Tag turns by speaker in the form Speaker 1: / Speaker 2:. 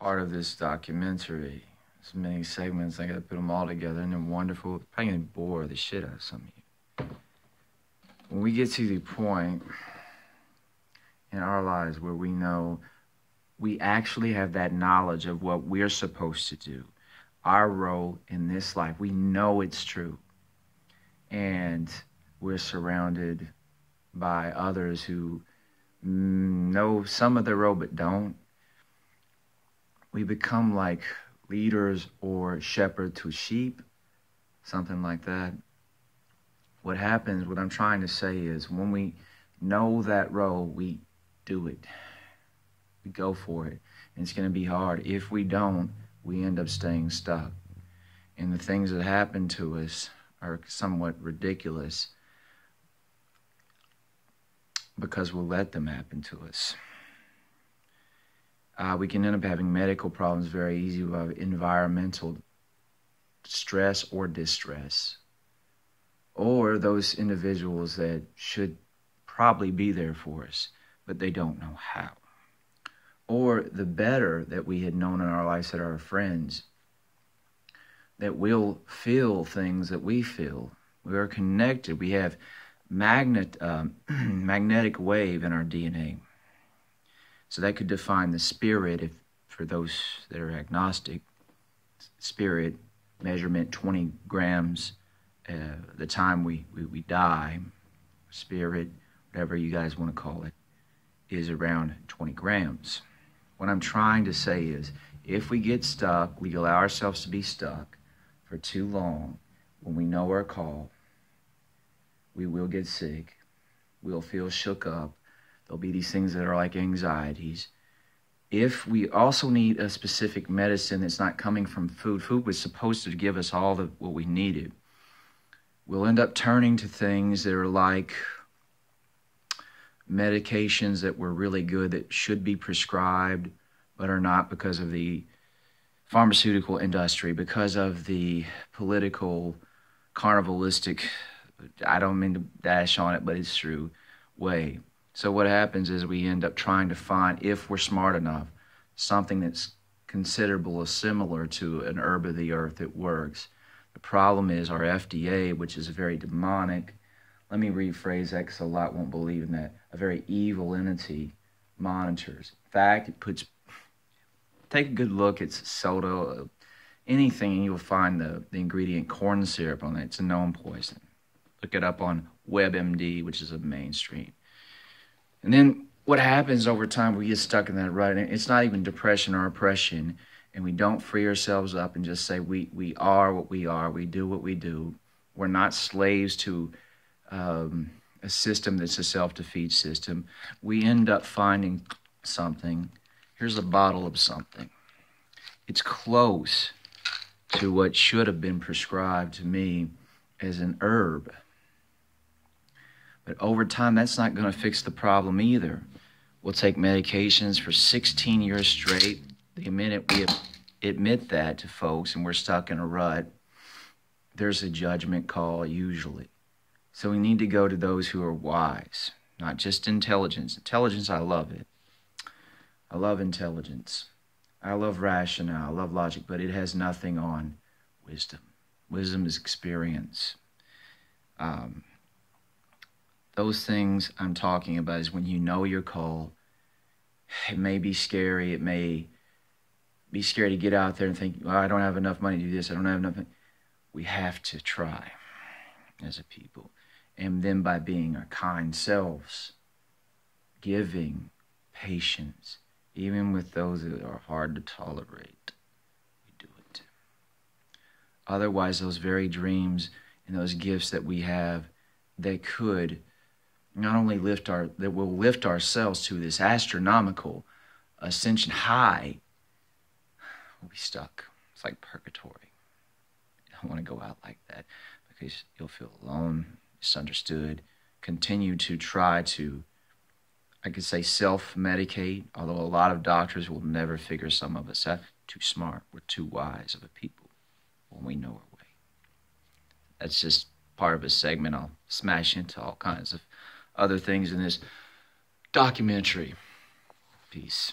Speaker 1: part of this documentary. There's many segments. I got to put them all together, and they're wonderful. Probably gonna bore the shit out of some of you. When we get to the point in our lives where we know we actually have that knowledge of what we're supposed to do, our role in this life, we know it's true. And we're surrounded by others who know some of their role but don't. We become like leaders or shepherds to sheep, something like that. What happens, what I'm trying to say is when we know that role, we do it. We go for it. And it's going to be hard. If we don't, we end up staying stuck. And the things that happen to us are somewhat ridiculous because we'll let them happen to us. We can end up having medical problems very easy with environmental stress or distress. Or those individuals that should probably be there for us, but they don't know how. Or the better that we had known in our lives that are our friends, that will feel things that we feel. We are connected. We have magnetic wave in our DNA. So that could define the spirit. If for those that are agnostic, spirit measurement 20 grams. The time we die, spirit, whatever you guys want to call it, is around 20 grams. What I'm trying to say is, if we get stuck, we allow ourselves to be stuck for too long, when we know our call, we will get sick, we'll feel shook up, there'll be these things that are like anxieties. If we also need a specific medicine that's not coming from food, food was supposed to give us all what we needed, we'll end up turning to things that are like medications that were really good that should be prescribed but are not because of the pharmaceutical industry, because of the political, carnivalistic, I don't mean to dash on it, but it's true, way. So what happens is we end up trying to find, if we're smart enough, something that's considerable or similar to an herb of the earth that works. The problem is our FDA, which is very demonic, let me rephrase that because a lot won't believe in that, a very evil entity monitors. In fact, it puts, take a good look at soda, anything, and you'll find the ingredient corn syrup on it. It's a known poison. Look it up on WebMD, which is a mainstream. And then what happens over time, we get stuck in that rut, and it's not even depression or oppression, and we don't free ourselves up and just say we are what we are, we do what we do. We're not slaves to a system that's a self-defeat system. We end up finding something. Here's a bottle of something. It's close to what should have been prescribed to me as an herb. But over time, that's not going to fix the problem either. We'll take medications for 16 years straight. The minute we admit that to folks and we're stuck in a rut, there's a judgment call usually. So we need to go to those who are wise, not just intelligence. Intelligence, I love it. I love intelligence. I love rationale. I love logic, but it has nothing on wisdom. Wisdom is experience. Those things I'm talking about is when you know your call. It may be scary. It may be scary to get out there and think, well, I don't have enough money to do this. I don't have enough. We have to try as a people. And then by being our kind selves, giving, patience, even with those that are hard to tolerate, we do it. Otherwise, those very dreams and those gifts that we have, they could not only that will lift ourselves to this astronomical ascension high, we'll be stuck. It's like purgatory. You don't want to go out like that because you'll feel alone, misunderstood, continue to try to, I could say, self-medicate, although a lot of doctors will never figure some of us out. Too smart. We're too wise of a people when we know our way. That's just part of a segment. I'll smash into all kinds of other things in this documentary. Peace.